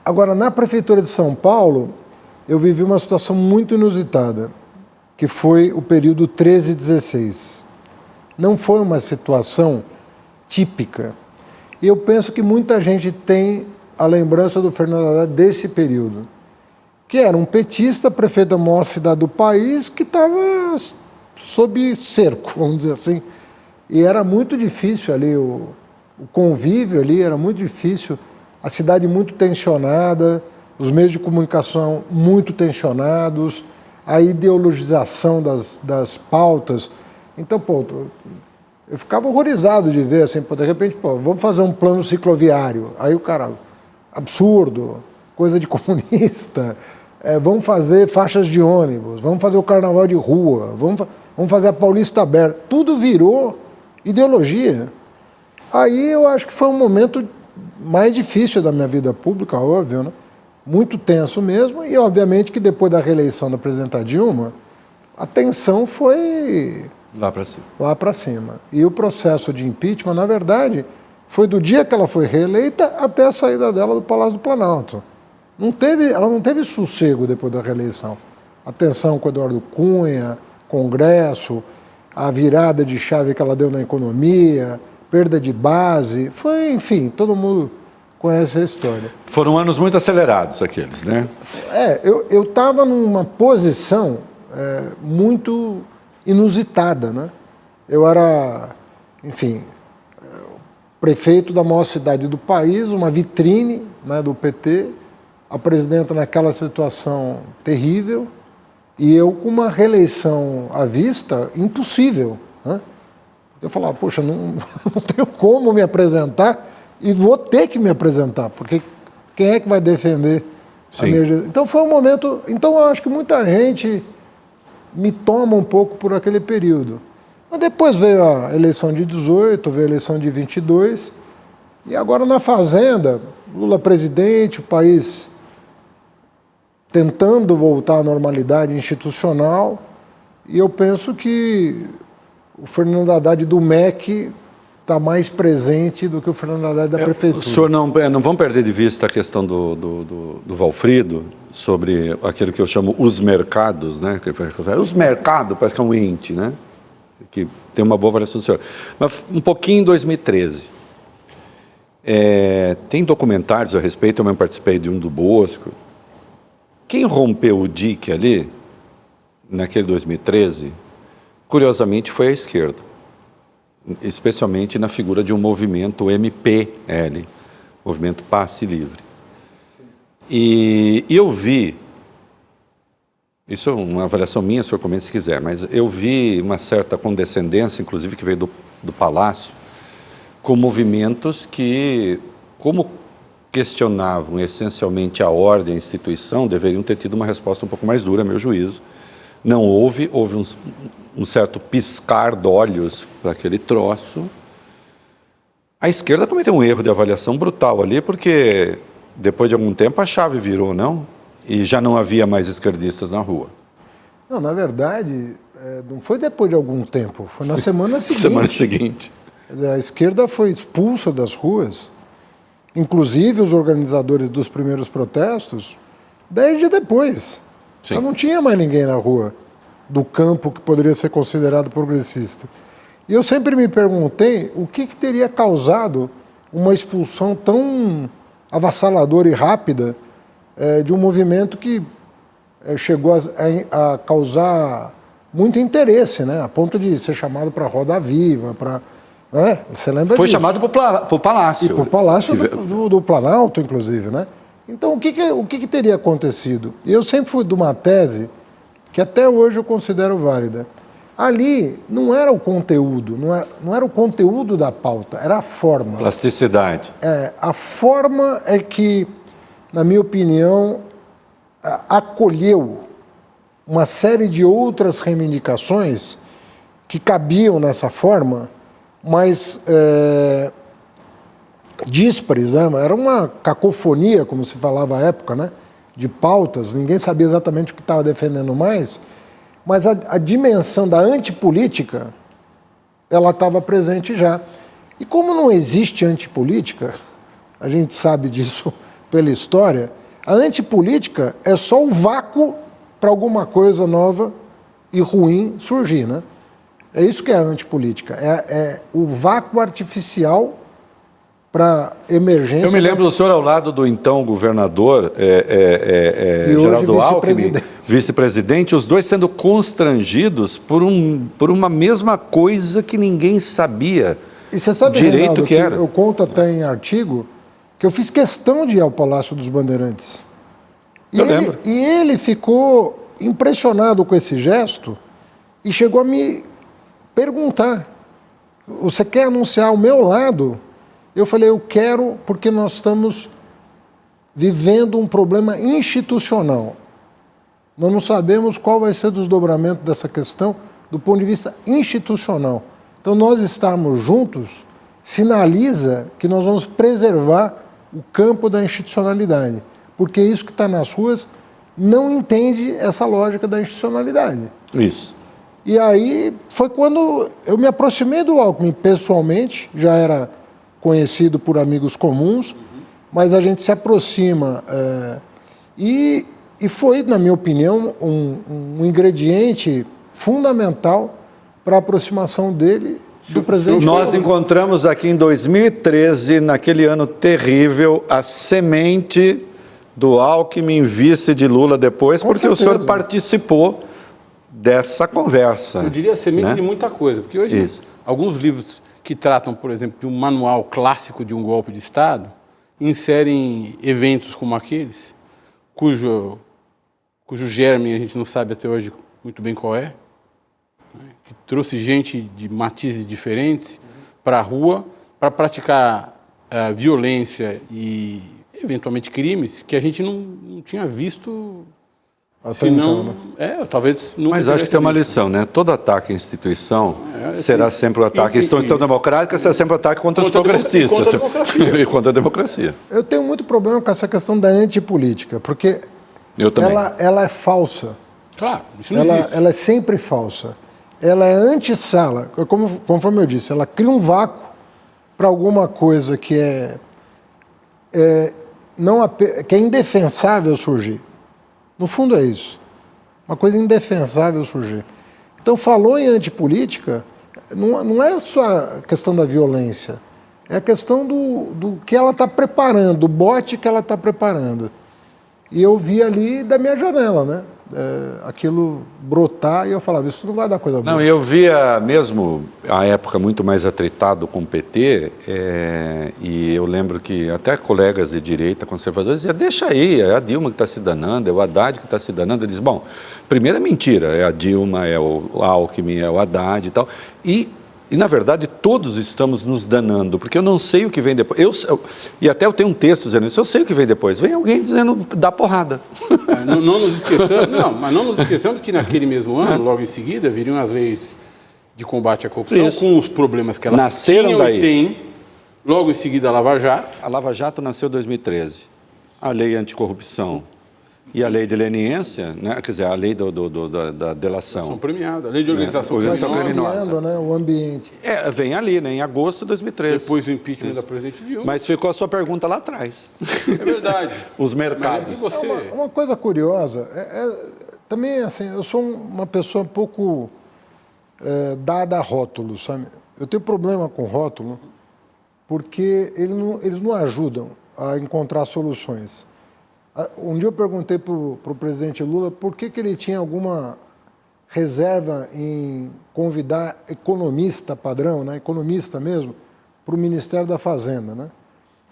Agora, na Prefeitura de São Paulo, eu vivi uma situação muito inusitada, que foi o período 13-16. Não foi uma situação típica. E eu penso que muita gente tem a lembrança do Fernando Haddad desse período, que era um petista, prefeito da maior cidade do país, que estava sob cerco, vamos dizer assim. E era muito difícil ali, o convívio ali era muito difícil, a cidade muito tensionada, os meios de comunicação muito tensionados, a ideologização das pautas. Então, pô, eu ficava horrorizado de ver, assim, pô, de repente, pô, vamos fazer um plano cicloviário. Aí o cara, absurdo, coisa de comunista, vamos fazer faixas de ônibus, vamos fazer o carnaval de rua, vamos fazer a Paulista aberta. Tudo virou ideologia. Aí eu acho que foi um momento mais difícil da minha vida pública, óbvio, né? Muito tenso mesmo, e obviamente que depois da reeleição da presidenta Dilma, a tensão foi lá para cima. E o processo de impeachment, na verdade, foi do dia que ela foi reeleita até a saída dela do Palácio do Planalto. Ela não teve sossego depois da reeleição. A tensão com o Eduardo Cunha, Congresso, a virada de chave que ela deu na economia, perda de base, foi, enfim, todo mundo conhece a história. Foram anos muito acelerados aqueles, né? Eu estava numa posição muito inusitada, né? Eu era, enfim, prefeito da maior cidade do país, uma vitrine, né, do PT, a presidenta naquela situação terrível, e eu com uma reeleição à vista impossível, né? Eu falava, poxa, não tenho como me apresentar e vou ter que me apresentar, porque quem é que vai defender a minha... Então foi um momento... Então eu acho que muita gente me toma um pouco por aquele período. Mas depois veio a eleição de 18, veio a eleição de 22, e agora na Fazenda, Lula presidente, o país tentando voltar à normalidade institucional, e eu penso que o Fernando Haddad do MEC está mais presente do que o Fernando Haddad da Prefeitura. O senhor não vamos perder de vista a questão do Valfrido, sobre aquilo que eu chamo os mercados, né? Os mercados, parece que é um ente, né? Que tem uma boa avaliação do senhor. Mas um pouquinho em 2013. Tem documentários a respeito, eu mesmo participei de um do Bosco. Quem rompeu o dique ali, naquele 2013, curiosamente foi a esquerda, especialmente na figura de um movimento MPL, Movimento Passe Livre. E eu vi, isso é uma avaliação minha, o senhor comente se quiser, mas eu vi uma certa condescendência, inclusive que veio do Palácio, com movimentos que, como questionavam essencialmente a ordem, a instituição, deveriam ter tido uma resposta um pouco mais dura, a meu juízo. Não houve um certo piscar de olhos para aquele troço. A esquerda cometeu um erro de avaliação brutal ali, porque depois de algum tempo a chave virou, não? E já não havia mais esquerdistas na rua. Não, na verdade, não foi depois de algum tempo, foi na semana seguinte. Semana seguinte. A esquerda foi expulsa das ruas, inclusive os organizadores dos primeiros protestos, 10 dias depois. Já não tinha mais ninguém na rua do campo que poderia ser considerado progressista. E eu sempre me perguntei o que teria causado uma expulsão tão avassaladora e rápida de um movimento que chegou a causar muito interesse, né? A ponto de ser chamado para Roda Viva, para... Você lembra Foi disso? chamado para o Palácio. E para o Palácio do Planalto, inclusive, né? Então, o que teria acontecido? Eu sempre fui de uma tese que até hoje eu considero válida. Ali não era o conteúdo, não era o conteúdo da pauta, era a forma. Plasticidade. A forma é que, na minha opinião, acolheu uma série de outras reivindicações que cabiam nessa forma, mas díspares, né? Era uma cacofonia, como se falava à época, né? De pautas, ninguém sabia exatamente o que estava defendendo mais, mas a dimensão da antipolítica, ela estava presente já. E como não existe antipolítica, a gente sabe disso pela história, a antipolítica é só o vácuo para alguma coisa nova e ruim surgir, né? É isso que é a antipolítica, é o vácuo artificial para emergência. Eu me lembro do senhor ao lado do então governador Geraldo Alckmin, vice-presidente, os dois sendo constrangidos por uma mesma coisa que ninguém sabia e você sabe, direito, Reinaldo, que era. Eu conto até em artigo que eu fiz questão de ir ao Palácio dos Bandeirantes. Lembro. E ele ficou impressionado com esse gesto e chegou a me perguntar: você quer anunciar ao meu lado? Eu falei: eu quero, porque nós estamos vivendo um problema institucional. Nós não sabemos qual vai ser o desdobramento dessa questão do ponto de vista institucional. Então, nós estarmos juntos sinaliza que nós vamos preservar o campo da institucionalidade, porque isso que está nas ruas não entende essa lógica da institucionalidade. Isso. E aí foi quando eu me aproximei do Alckmin pessoalmente, já era conhecido por amigos comuns, mas a gente se aproxima e foi, na minha opinião, um ingrediente fundamental para a aproximação dele do presidente. Nós encontramos aqui em 2013, naquele ano terrível, a semente do Alckmin, vice de Lula depois, Com porque certeza. o senhor participou dessa conversa. Eu diria semente, né? de muita coisa, porque hoje alguns livros que tratam, por exemplo, de um manual clássico de um golpe de Estado, inserem eventos como aqueles, cujo germe a gente não sabe até hoje muito bem qual é, né? Que trouxe gente de matizes diferentes para a rua para praticar violência e, eventualmente, crimes que a gente não tinha visto. Até então, né? Talvez nunca. Mas acho que tem uma lição, né? Todo ataque à instituição será sempre um ataque à instituição democrática, será sempre um ataque contra os progressistas e contra a democracia. Eu tenho muito problema com essa questão da antipolítica, porque Eu também. ela é falsa. Claro, isso não existe. Ela é sempre falsa. Ela é antessala, conforme eu disse, ela cria um vácuo para alguma coisa que que é indefensável surgir. No fundo é isso. Uma coisa indefensável surgir. Então, falou em antipolítica, não é só a questão da violência, é a questão do que ela está preparando, do bote que ela está preparando. E eu vi ali da minha janela, né? Aquilo brotar e eu falava, isso não vai dar coisa boa. Não, eu via mesmo a época muito mais atritado com o PT, e eu lembro que até colegas de direita, conservadores, diziam, deixa aí, é a Dilma que está se danando, é o Haddad que está se danando. Eles, bom, primeiro é mentira, é a Dilma, é o Alckmin, é o Haddad e tal. E, na verdade, todos estamos nos danando, porque eu não sei o que vem depois. E até eu tenho um texto dizendo isso, eu sei o que vem depois. Vem alguém dizendo, dá porrada. Não nos esqueçamos que naquele mesmo ano, logo em seguida, viriam as leis de combate à corrupção, com os problemas que elas nasceram tinham daí. E têm. Logo em seguida, a Lava Jato. A Lava Jato nasceu em 2013. A lei anticorrupção e a lei de leniência, né? Quer dizer, a lei da delação. São premiadas. A lei de organização criminosa, né? O ambiente. Vem ali, né? Em agosto de 2013. Depois do impeachment da presidente Dilma. Mas ficou a sua pergunta lá atrás. É verdade. Os mercados. Mas você... Uma coisa curiosa, também assim, eu sou uma pessoa um pouco dada a rótulos, sabe? Eu tenho problema com rótulo porque eles não ajudam a encontrar soluções. Um dia eu perguntei para o presidente Lula por que ele tinha alguma reserva em convidar economista padrão, né, economista mesmo, para o Ministério da Fazenda, né?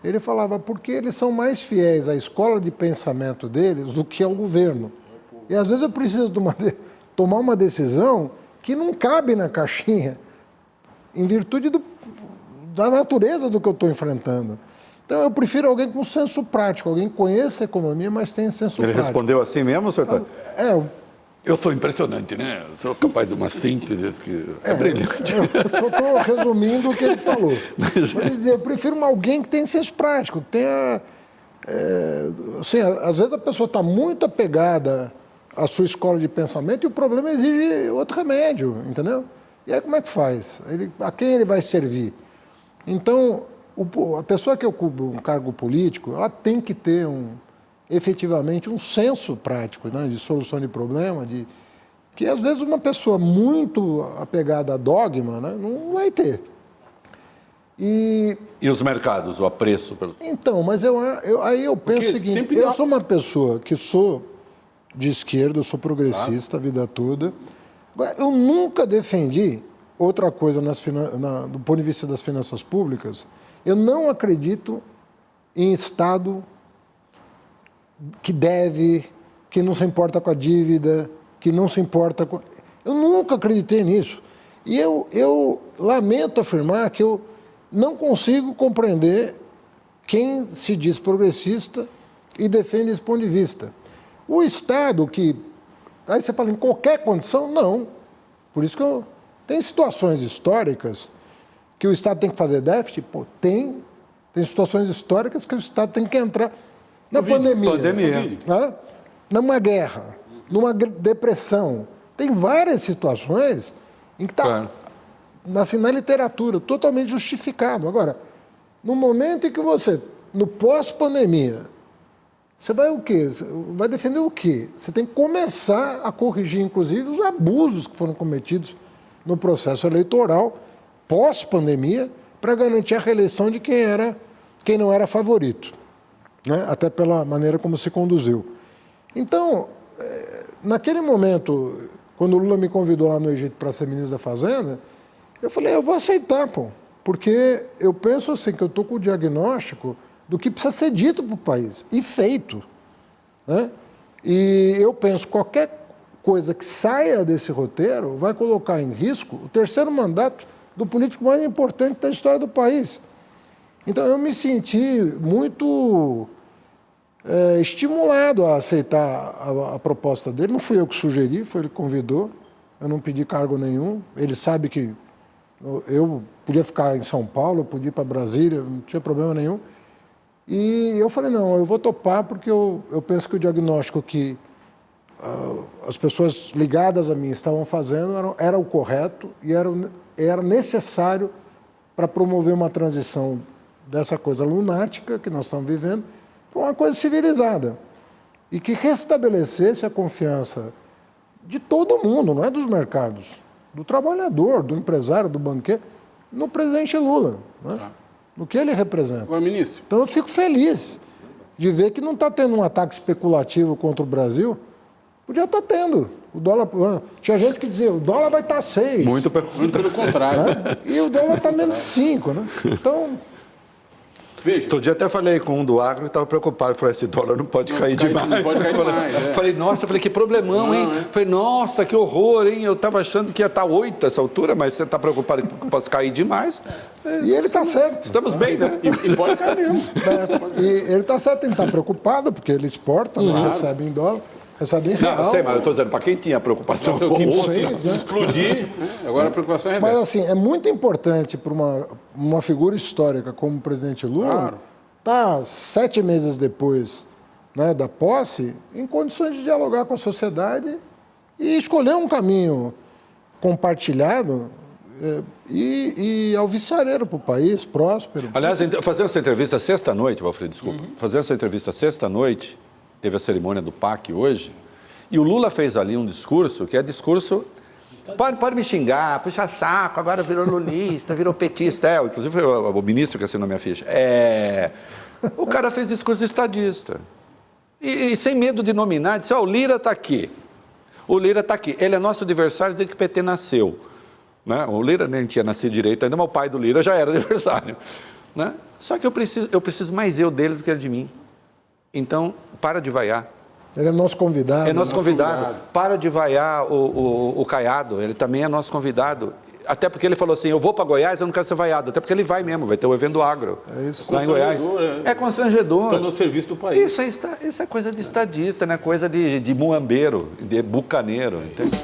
Ele falava porque eles são mais fiéis à escola de pensamento deles do que ao governo. E às vezes eu preciso tomar uma decisão que não cabe na caixinha, em virtude da natureza do que eu estou enfrentando. Então, eu prefiro alguém com senso prático, alguém que conheça a economia, mas tenha senso prático. Ele respondeu assim mesmo, senhor? Eu sou impressionante, né? Eu sou capaz de uma síntese que é brilhante. Eu estou resumindo o que ele falou. Eu prefiro alguém que tenha senso prático, que tenha... assim, às vezes a pessoa está muito apegada à sua escola de pensamento e o problema exige outro remédio, entendeu? E aí como é que faz? A quem ele vai servir? Então, a pessoa que ocupa um cargo político, ela tem que ter efetivamente um senso prático, né, de solução de problema, que às vezes uma pessoa muito apegada a dogma, né, não vai ter. E os mercados, o apreço? Então, mas aí eu penso o seguinte, eu sou uma pessoa que sou de esquerda, eu sou progressista a vida toda, eu nunca defendi outra coisa do ponto de vista das finanças públicas, eu não acredito em Estado que deve, que não se importa com a dívida, que não se importa com... Eu nunca acreditei nisso. E eu lamento afirmar que eu não consigo compreender quem se diz progressista e defende esse ponto de vista. O Estado que... Aí você fala, em qualquer condição? Não. Por isso que tem situações históricas que o Estado tem que fazer déficit? Pô, tem situações históricas que o Estado tem que entrar na pandemia. Né? Numa guerra, numa depressão. Tem várias situações em que está... Claro. Assim, na literatura, totalmente justificado. Agora, no momento em que você, no pós-pandemia, você vai o quê? Vai defender o quê? Você tem que começar a corrigir, inclusive, os abusos que foram cometidos no processo eleitoral pós-pandemia para garantir a reeleição de quem não era favorito, né? Até pela maneira como se conduziu. Então, naquele momento, quando o Lula me convidou lá no Egito para ser ministro da Fazenda, eu falei, eu vou aceitar, pô, porque eu penso assim, que eu estou com o diagnóstico do que precisa ser dito para o país, e feito, né? E eu penso, qualquer coisa que saia desse roteiro vai colocar em risco o terceiro mandato do político mais importante da história do país. Então eu me senti muito estimulado a aceitar a proposta dele, não fui eu que sugeri, foi ele que convidou, eu não pedi cargo nenhum, ele sabe que eu podia ficar em São Paulo, eu podia ir para Brasília, não tinha problema nenhum. E eu falei, não, eu vou topar porque eu penso que o diagnóstico que as pessoas ligadas a mim estavam fazendo era o correto e era necessário para promover uma transição dessa coisa lunática que nós estamos vivendo para uma coisa civilizada. E que restabelecesse a confiança de todo mundo, não é dos mercados, do trabalhador, do empresário, do banqueiro, no presidente Lula, né? No que ele representa. Agora, ministro. Então eu fico feliz de ver que não está tendo um ataque especulativo contra o Brasil. Podia estar tendo. O dólar, tinha gente que dizia, o dólar vai estar 6. Muito pelo contrário. Né? E o dólar está menos 5, né? Então... Veja. Outro dia até falei com um do agro que estava preocupado. Falei, esse dólar não pode cair demais. Não pode cair demais. Falei, nossa, que problemão, hein? Falei, nossa, que horror, hein? Eu estava achando que ia estar 8 essa altura, mas você está preocupado que possa cair demais. E ele está certo. Estamos bem, né? E pode cair mesmo. E ele está certo, ele está preocupado, porque ele exporta, não recebe em dólar. Recebe em real. Não, sei, mas eu estou dizendo, para quem tinha preocupação com explodir, né? Agora a preocupação é reversa. Mas assim, é muito importante para uma figura histórica como o presidente Lula, tá 7 meses depois, né, da posse, em condições de dialogar com a sociedade e escolher um caminho compartilhado e alvissareiro para o país, próspero. Aliás, fazer essa entrevista sexta-noite, Walfried, desculpa, fazer essa entrevista sexta-noite, teve a cerimônia do PAC hoje, e o Lula fez ali um discurso, que é discurso... Pode me xingar, puxa saco, agora virou lulista, virou petista. Inclusive foi o ministro que assinou minha ficha. O cara fez discurso estadista. E sem medo de nominar, disse, o Lira está aqui. O Lira está aqui. Ele é nosso adversário desde que o PT nasceu. Né? O Lira nem tinha nascido direito ainda, mas o pai do Lira já era adversário. Né? Só que eu preciso mais dele do que ele de mim. Então, para de vaiar. Ele é nosso convidado. É nosso convidado. Para de vaiar o Caiado, ele também é nosso convidado. Até porque ele falou assim, eu vou para Goiás, eu não quero ser vaiado. Até porque ele vai mesmo, vai ter o evento do agro. É isso. Lá em Goiás. É constrangedor. Está no serviço do país. Isso é coisa de estadista, né? Coisa de muambeiro, de bucaneiro. Entende?